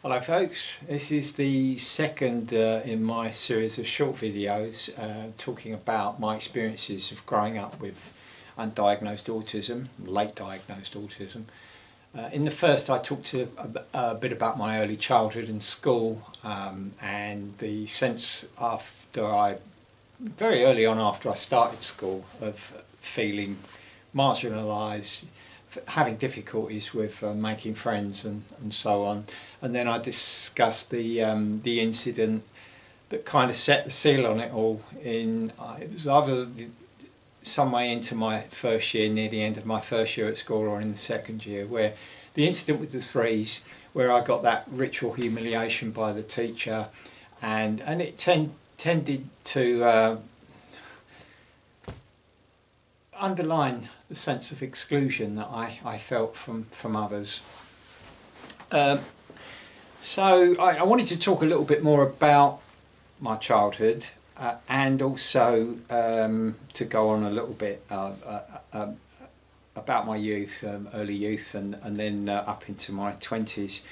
Hello folks, this is the second in my series of short videos talking about my experiences of growing up with undiagnosed autism, late diagnosed autism. In the first I talked a bit about my early childhood in school and the sense very early on after I started school of feeling marginalised, having difficulties with making friends and so on. And then I discussed the incident that kind of set the seal on it all. It was either some way into my first year, near the end of my first year at school, or in the second year, where the incident with the threes, where I got that ritual humiliation by the teacher, and it tended to underline the sense of exclusion that I felt from others. So I wanted to talk a little bit more about my childhood and also to go on a little bit about my youth, early youth, and then up into my 20s.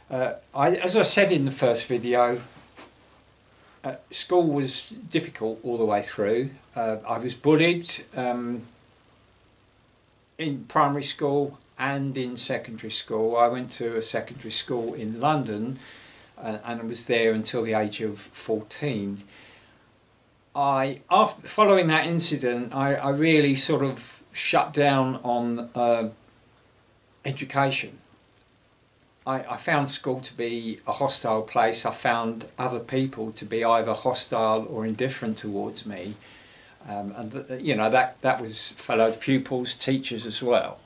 As I said in the first video, school was difficult all the way through. I was bullied in primary school and in secondary school. I went to a secondary school in London and I was there until the age of 14. Following that incident, I really sort of shut down on education. I found school to be a hostile place. I found other people to be either hostile or indifferent towards me, and you know, that was fellow pupils, teachers as well.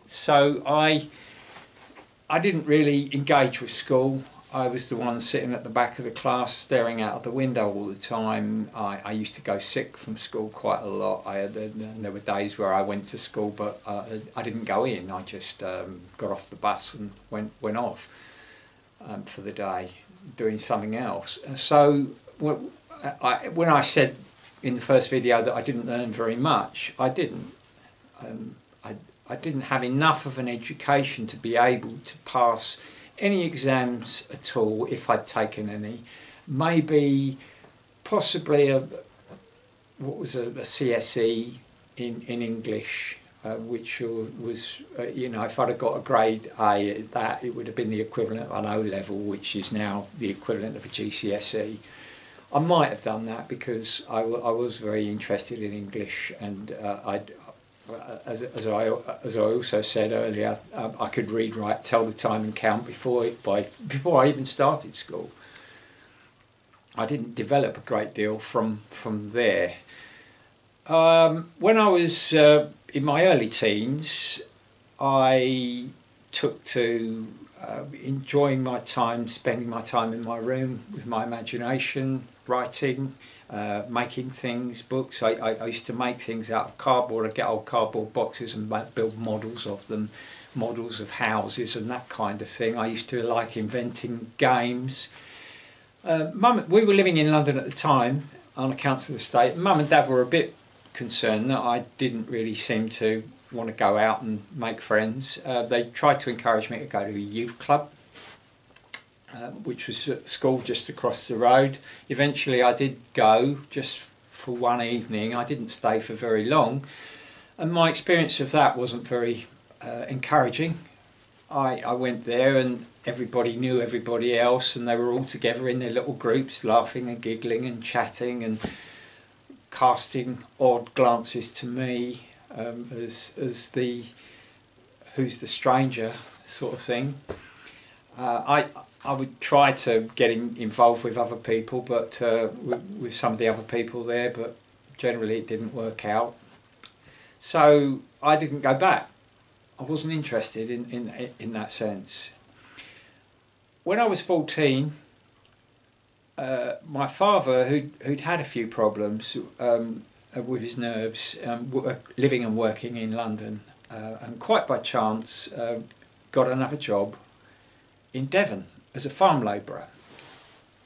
So I didn't really engage with school. I was the one sitting at the back of the class, staring out of the window all the time. I used to go sick from school quite a lot. There were days where I went to school, but I didn't go in. I just got off the bus and went off for the day, doing something else. So when I said in the first video that I didn't learn very much, I didn't. I didn't have enough of an education to be able to pass any exams at all, if I'd taken any. Maybe, possibly a CSE in English, which was, you know, if I'd have got a grade A at that, it would have been the equivalent of an O level, which is now the equivalent of a GCSE. I might have done that because I was very interested in English, and as I also said earlier, I could read, write, tell the time and count before I even started school. I didn't develop a great deal from there. When I was in my early teens, I took to enjoying my time, spending my time in my room with my imagination, writing, making things, books. I used to make things out of cardboard. I'd get old cardboard boxes and build models of them, models of houses and that kind of thing. I used to like inventing games. We were living in London at the time on a council estate. Mum and Dad were a bit concerned that I didn't really seem to want to go out and make friends. They tried to encourage me to go to a youth club, which was at school just across the road. Eventually I did go, just for one evening. I didn't stay for very long, and my experience of that wasn't very encouraging. I went there and everybody knew everybody else, and they were all together in their little groups, laughing and giggling and chatting and casting odd glances to me, as the who's the stranger sort of thing. I would try to get involved with other people, but with some of the other people there, but generally it didn't work out. So I didn't go back. I wasn't interested in that sense. When I was 14, my father, who'd had a few problems with his nerves, living and working in London, and quite by chance got another job in Devon as a farm labourer.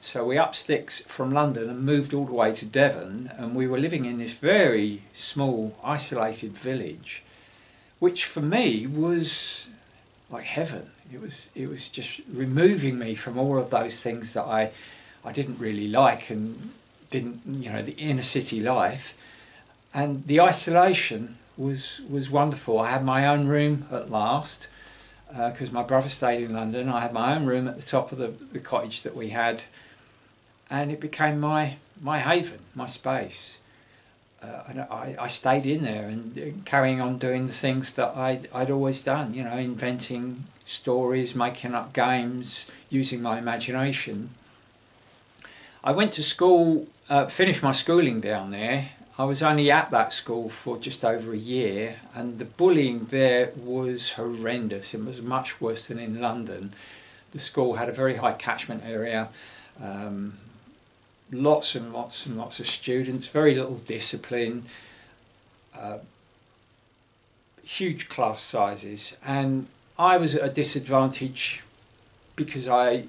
So we up sticks from London and moved all the way to Devon, and we were living in this very small isolated village, which for me was like heaven. It was just removing me from all of those things that I didn't really like and didn't, you know, the inner city life. And the isolation was wonderful. I had my own room at last, because my brother stayed in London. I had my own room at the top of the cottage that we had, and it became my haven, my space. And I stayed in there and carrying on doing the things that I'd always done, you know, inventing stories, making up games, using my imagination. I went to school, finished my schooling down there. I was only at that school for just over a year, and the bullying there was horrendous. It was much worse than in London. The school had a very high catchment area, lots and lots and lots of students, very little discipline, huge class sizes, and I was at a disadvantage because I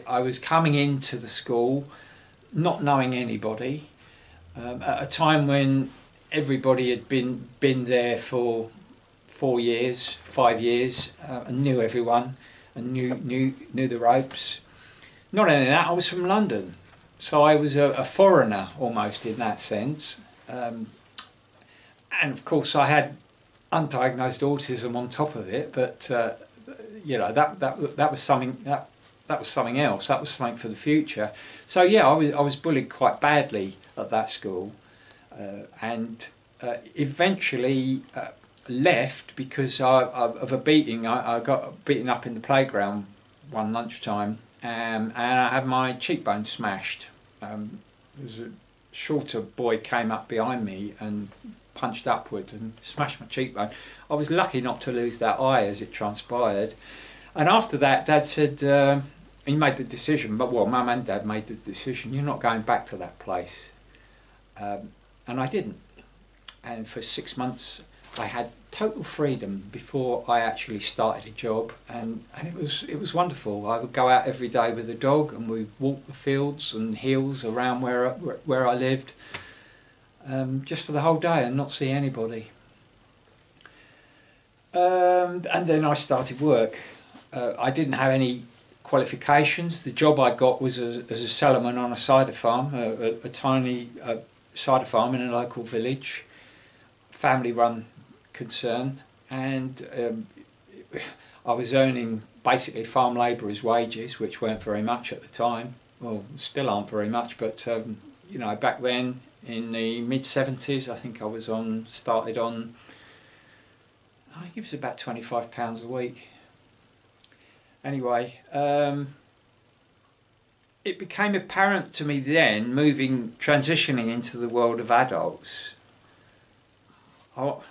was coming into the school not knowing anybody, at a time when everybody had been there for 4 years, 5 years, and knew everyone and knew the ropes. Not only that, I was from London, so I was a foreigner almost in that sense, and of course I had undiagnosed autism on top of it. But you know, that was something that was something else. That was something for the future. So yeah, I was bullied quite badly at that school, and eventually left because of a beating. I got beaten up in the playground one lunchtime, and I had my cheekbone smashed. There was a shorter boy came up behind me and punched upwards and smashed my cheekbone. I was lucky not to lose that eye, as it transpired. And after that, Dad said, he made the decision, but well, Mum and Dad made the decision, you're not going back to that place. And I didn't. And for 6 months I had total freedom before I actually started a job, and it was wonderful. I would go out every day with the dog and we'd walk the fields and hills around where I lived, just for the whole day and not see anybody. And then I started work. I didn't have any qualifications. The job I got was as a cellarman on a cider farm, a tiny cider farm in a local village, family-run concern, and I was earning basically farm labourers' wages, which weren't very much at the time. Well, still aren't very much, but you know, back then in the mid-70s, I think I was started on, I think it was about £25 a week. Anyway, it became apparent to me then, transitioning into the world of adults. I'll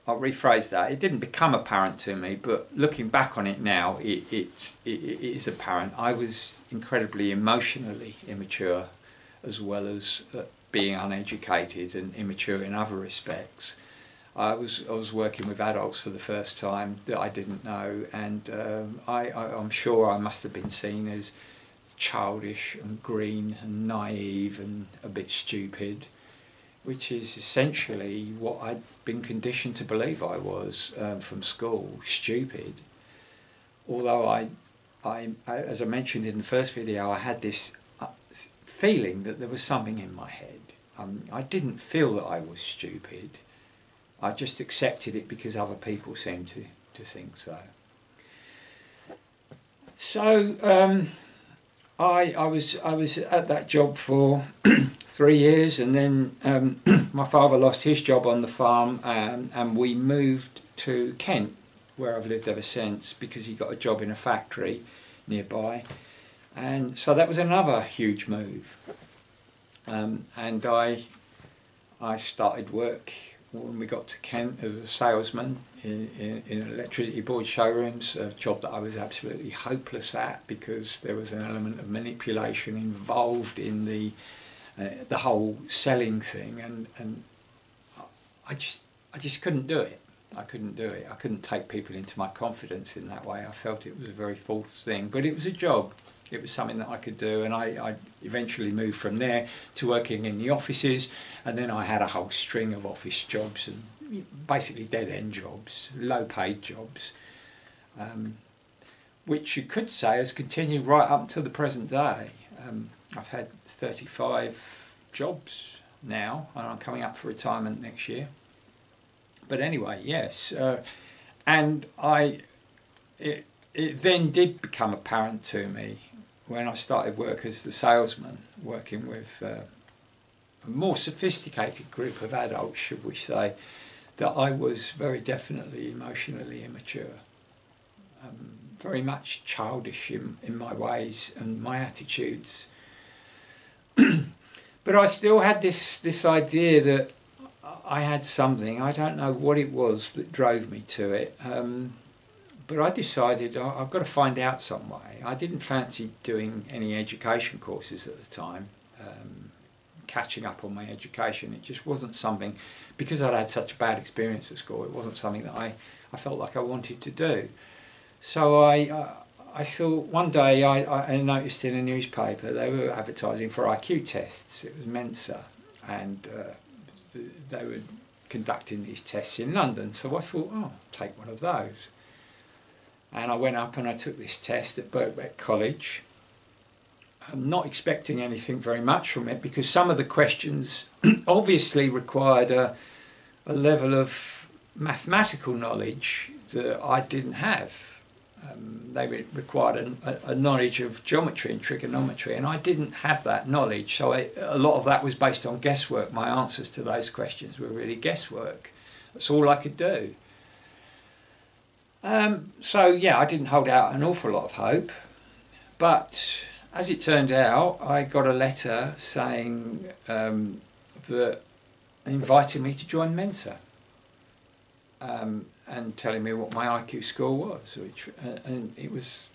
rephrase that. It didn't become apparent to me, but looking back on it now, it is apparent. I was incredibly emotionally immature, as well as being uneducated and immature in other respects. I was working with adults for the first time that I didn't know, and I'm sure I must have been seen as childish and green and naive and a bit stupid, which is essentially what I'd been conditioned to believe I was from school, stupid. Although I, as I mentioned in the first video, I had this feeling that there was something in my head. I didn't feel that I was stupid. I just accepted it because other people seemed to think so. So I was at that job for 3 years, and then my father lost his job on the farm, and we moved to Kent, where I've lived ever since, because he got a job in a factory nearby, and so that was another huge move. And I started work when we got to Kent as a salesman in electricity board showrooms, a job that I was absolutely hopeless at because there was an element of manipulation involved in the whole selling thing, and I just couldn't do it. I couldn't do it. I couldn't take people into my confidence in that way. I felt it was a very false thing, but it was a job. It was something that I could do, and I eventually moved from there to working in the offices, and then I had a whole string of office jobs, and basically dead-end jobs, low-paid jobs, which you could say has continued right up to the present day. I've had 35 jobs now, and I'm coming up for retirement next year. But anyway, yes, and it then did become apparent to me when I started work as the salesman, working with a more sophisticated group of adults, should we say, that I was very definitely emotionally immature, very much childish in my ways and my attitudes. But I still had this idea that I had something. I don't know what it was that drove me to it, but I decided I've got to find out some way. I didn't fancy doing any education courses at the time, catching up on my education. It just wasn't something, because I'd had such a bad experience at school, it wasn't something that I felt like I wanted to do. So I thought one day I noticed in a newspaper they were advertising for IQ tests. It was Mensa, and they were conducting these tests in London. So I thought, oh, I'll take one of those. And I went up and I took this test at Birkbeck College. I'm not expecting anything very much from it, because some of the questions obviously required a level of mathematical knowledge that I didn't have. They required a knowledge of geometry and trigonometry, and I didn't have that knowledge, so a lot of that was based on guesswork. My answers to those questions were really guesswork. That's all I could do. So yeah, I didn't hold out an awful lot of hope, but as it turned out, I got a letter saying that inviting me to join Mensa. And telling me what my IQ score was, and it was,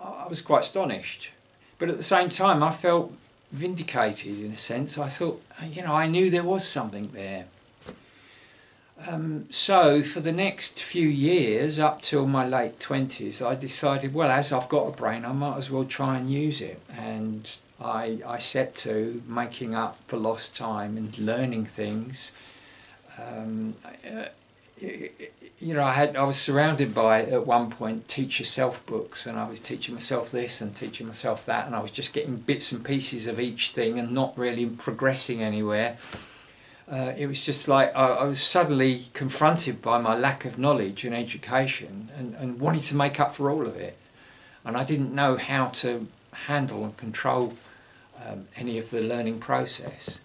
I was quite astonished, but at the same time I felt vindicated in a sense. I thought, you know, I knew there was something there. So for the next few years, up till my late 20s, I decided, well, as I've got a brain, I might as well try and use it, and I set to making up for lost time and learning things. You know, I was surrounded by, at one point, teach yourself books, and I was teaching myself this and teaching myself that, and I was just getting bits and pieces of each thing and not really progressing anywhere. It was just like I was suddenly confronted by my lack of knowledge and education, and wanted to make up for all of it, and I didn't know how to handle and control any of the learning process,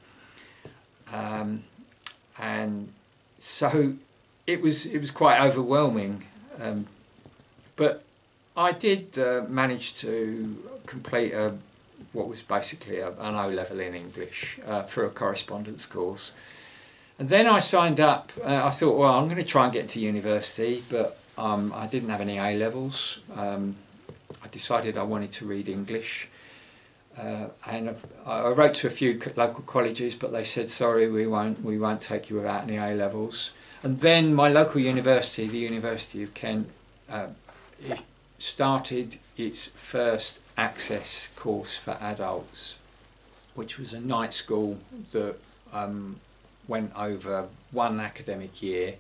and so it was quite overwhelming, but I did manage to complete what was basically an O-level in English for a correspondence course. And then I signed up. I thought, well, I'm going to try and get to university, but I didn't have any A-levels. I decided I wanted to read English, and I wrote to a few local colleges, but they said, sorry, we won't take you without any A-levels. And then my local university, the University of Kent, it started its first access course for adults, which was a night school that went over one academic year.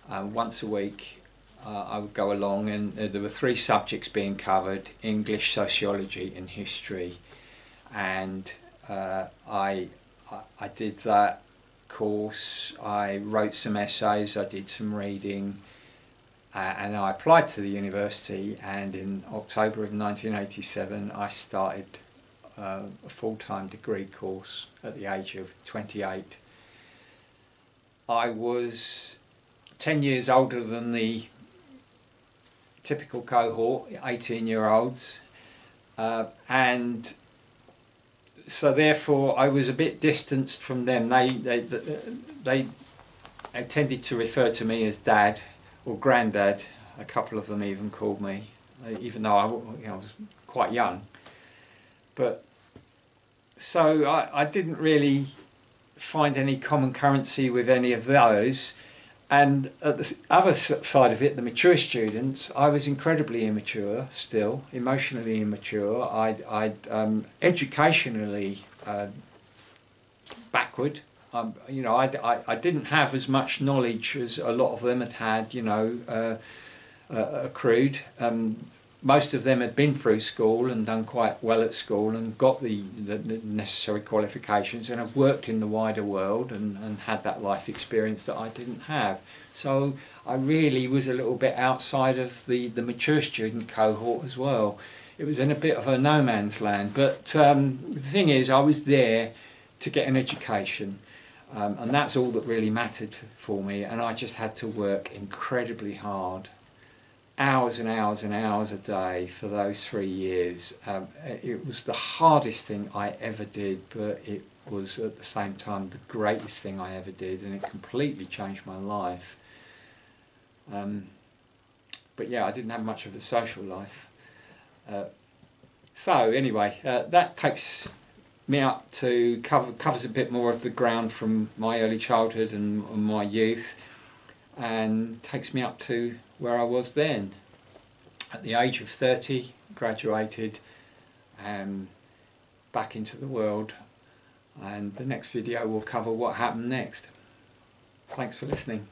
Once a week I would go along, and there were 3 subjects being covered: English, sociology and history. And I did that course. I wrote some essays, I did some reading, and I applied to the university, and in October of 1987 I started a full-time degree course at the age of 28. I was 10 years older than the typical cohort, 18-year-olds, and so therefore I was a bit distanced from them. They tended to refer to me as Dad or Granddad. A couple of them even called me, even though I was quite young. But so I didn't really find any common currency with any of those. And at the other side of it, the mature students, I was incredibly immature still, emotionally immature. I'd educationally backward, you know, I didn't have as much knowledge as a lot of them had, you know, accrued. Most of them had been through school and done quite well at school and got the necessary qualifications and have worked in the wider world and had that life experience that I didn't have. So I really was a little bit outside of the mature student cohort as well. It was in a bit of a no man's land, but the thing is, I was there to get an education, and that's all that really mattered for me, and I just had to work incredibly hard, hours and hours and hours a day for those 3 years. It was the hardest thing I ever did, but it was at the same time the greatest thing I ever did, and it completely changed my life. But yeah, I didn't have much of a social life. So anyway, that takes me up to covers a bit more of the ground from my early childhood and my youth, and takes me up to where I was then. At the age of 30, graduated, back into the world, and the next video will cover what happened next. Thanks for listening.